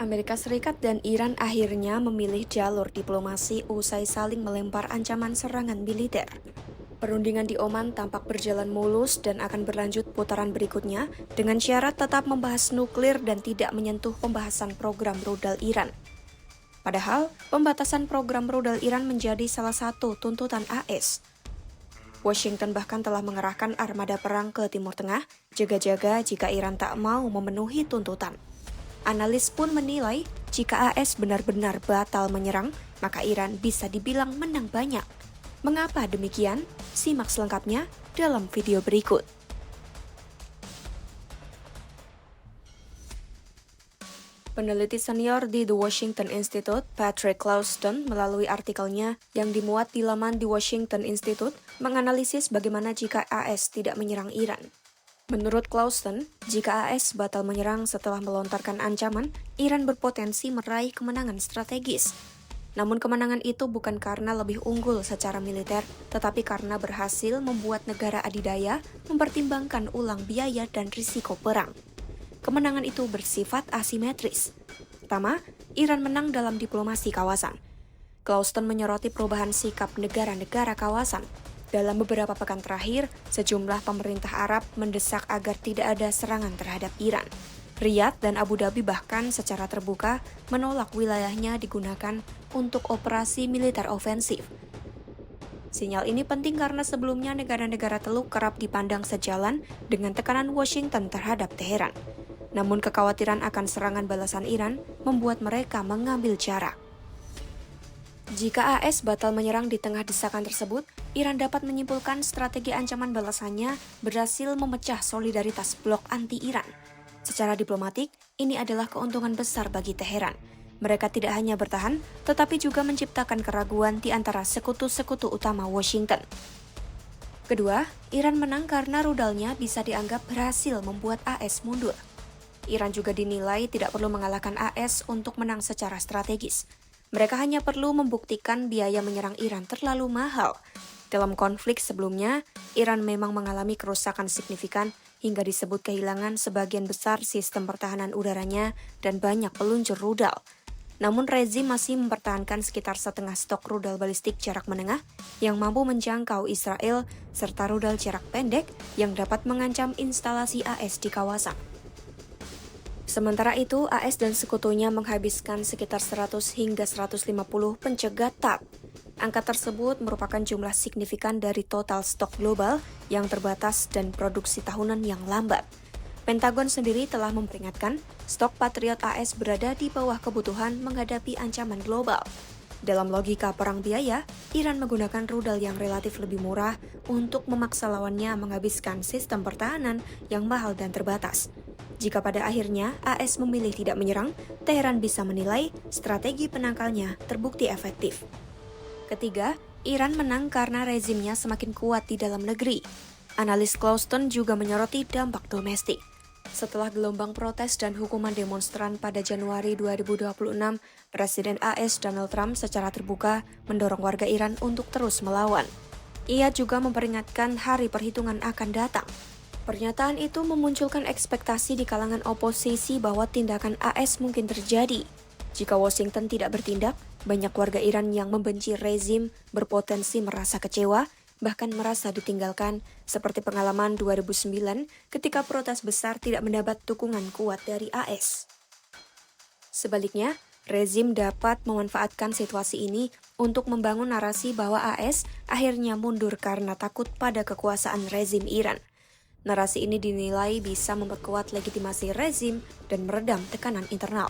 Amerika Serikat dan Iran akhirnya memilih jalur diplomasi usai saling melempar ancaman serangan militer. Perundingan di Oman tampak berjalan mulus dan akan berlanjut putaran berikutnya dengan syarat tetap membahas nuklir dan tidak menyentuh pembahasan program rudal Iran. Padahal, pembatasan program rudal Iran menjadi salah satu tuntutan AS. Washington bahkan telah mengerahkan armada perang ke Timur Tengah, jaga-jaga jika Iran tak mau memenuhi tuntutan. Analis pun menilai jika AS benar-benar batal menyerang, maka Iran bisa dibilang menang banyak. Mengapa demikian? Simak selengkapnya dalam video berikut. Peneliti senior di The Washington Institute, Patrick Clouston, melalui artikelnya yang dimuat di laman The Washington Institute, menganalisis bagaimana jika AS tidak menyerang Iran. Menurut Clouston, jika AS batal menyerang setelah melontarkan ancaman, Iran berpotensi meraih kemenangan strategis. Namun kemenangan itu bukan karena lebih unggul secara militer, tetapi karena berhasil membuat negara adidaya mempertimbangkan ulang biaya dan risiko perang. Kemenangan itu bersifat asimetris. Pertama, Iran menang dalam diplomasi kawasan. Clouston menyoroti perubahan sikap negara-negara kawasan. Dalam beberapa pekan terakhir, sejumlah pemerintah Arab mendesak agar tidak ada serangan terhadap Iran. Riyadh dan Abu Dhabi bahkan secara terbuka menolak wilayahnya digunakan untuk operasi militer ofensif. Sinyal ini penting karena sebelumnya negara-negara Teluk kerap dipandang sejalan dengan tekanan Washington terhadap Teheran. Namun kekhawatiran akan serangan balasan Iran membuat mereka mengambil jarak. Jika AS batal menyerang di tengah desakan tersebut, Iran dapat menyimpulkan strategi ancaman balasannya berhasil memecah solidaritas blok anti-Iran. Secara diplomatik, ini adalah keuntungan besar bagi Teheran. Mereka tidak hanya bertahan, tetapi juga menciptakan keraguan di antara sekutu-sekutu utama Washington. Kedua, Iran menang karena rudalnya bisa dianggap berhasil membuat AS mundur. Iran juga dinilai tidak perlu mengalahkan AS untuk menang secara strategis. Mereka hanya perlu membuktikan biaya menyerang Iran terlalu mahal. Dalam konflik sebelumnya, Iran memang mengalami kerusakan signifikan hingga disebut kehilangan sebagian besar sistem pertahanan udaranya dan banyak peluncur rudal. Namun rezim masih mempertahankan sekitar setengah stok rudal balistik jarak menengah yang mampu menjangkau Israel serta rudal jarak pendek yang dapat mengancam instalasi AS di kawasan. Sementara itu, AS dan sekutunya menghabiskan sekitar 100 hingga 150 pencegat THAAD. Angka tersebut merupakan jumlah signifikan dari total stok global yang terbatas dan produksi tahunan yang lambat. Pentagon sendiri telah memperingatkan stok Patriot AS berada di bawah kebutuhan menghadapi ancaman global. Dalam logika perang biaya, Iran menggunakan rudal yang relatif lebih murah untuk memaksa lawannya menghabiskan sistem pertahanan yang mahal dan terbatas. Jika pada akhirnya AS memilih tidak menyerang, Teheran bisa menilai strategi penangkalnya terbukti efektif. Ketiga, Iran menang karena rezimnya semakin kuat di dalam negeri. Analis Clouston juga menyoroti dampak domestik. Setelah gelombang protes dan hukuman demonstran pada Januari 2026, Presiden AS Donald Trump secara terbuka mendorong warga Iran untuk terus melawan. Ia juga memperingatkan hari perhitungan akan datang. Pernyataan itu memunculkan ekspektasi di kalangan oposisi bahwa tindakan AS mungkin terjadi. Jika Washington tidak bertindak, banyak warga Iran yang membenci rezim berpotensi merasa kecewa, bahkan merasa ditinggalkan, seperti pengalaman 2009 ketika protes besar tidak mendapat dukungan kuat dari AS. Sebaliknya, rezim dapat memanfaatkan situasi ini untuk membangun narasi bahwa AS akhirnya mundur karena takut pada kekuasaan rezim Iran. Narasi ini dinilai bisa memperkuat legitimasi rezim dan meredam tekanan internal.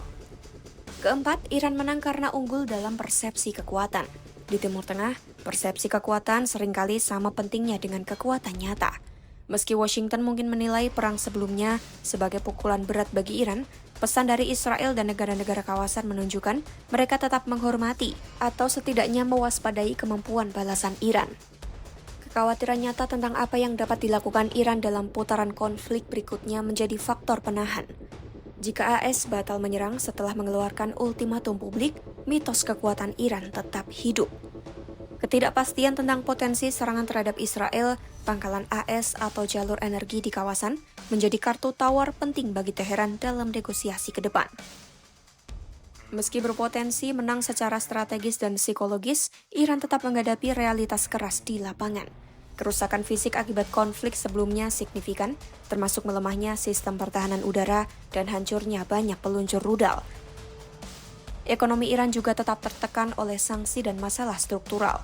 Keempat, Iran menang karena unggul dalam persepsi kekuatan. Di Timur Tengah, persepsi kekuatan seringkali sama pentingnya dengan kekuatan nyata. Meski Washington mungkin menilai perang sebelumnya sebagai pukulan berat bagi Iran, pesan dari Israel dan negara-negara kawasan menunjukkan mereka tetap menghormati atau setidaknya mewaspadai kemampuan balasan Iran. Kekhawatiran nyata tentang apa yang dapat dilakukan Iran dalam putaran konflik berikutnya menjadi faktor penahan. Jika AS batal menyerang setelah mengeluarkan ultimatum publik, mitos kekuatan Iran tetap hidup. Ketidakpastian tentang potensi serangan terhadap Israel, pangkalan AS atau jalur energi di kawasan menjadi kartu tawar penting bagi Teheran dalam negosiasi ke depan. Meski berpotensi menang secara strategis dan psikologis, Iran tetap menghadapi realitas keras di lapangan. Kerusakan fisik akibat konflik sebelumnya signifikan, termasuk melemahnya sistem pertahanan udara dan hancurnya banyak peluncur rudal. Ekonomi Iran juga tetap tertekan oleh sanksi dan masalah struktural.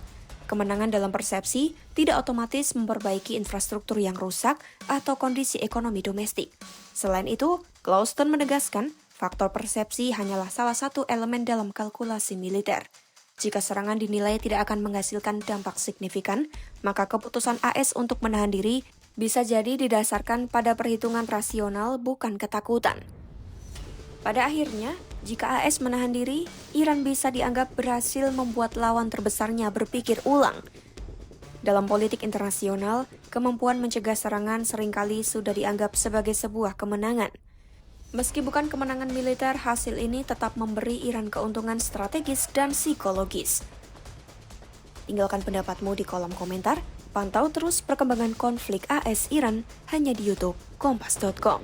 Kemenangan dalam persepsi tidak otomatis memperbaiki infrastruktur yang rusak atau kondisi ekonomi domestik. Selain itu, Clouston menegaskan faktor persepsi hanyalah salah satu elemen dalam kalkulasi militer. Jika serangan dinilai tidak akan menghasilkan dampak signifikan, maka keputusan AS untuk menahan diri bisa jadi didasarkan pada perhitungan rasional bukan ketakutan. Pada akhirnya, jika AS menahan diri, Iran bisa dianggap berhasil membuat lawan terbesarnya berpikir ulang. Dalam politik internasional, kemampuan mencegah serangan seringkali sudah dianggap sebagai sebuah kemenangan. Meski bukan kemenangan militer, hasil ini tetap memberi Iran keuntungan strategis dan psikologis. Tinggalkan pendapatmu di kolom komentar. Pantau terus perkembangan konflik AS Iran hanya di YouTube Kompas.com.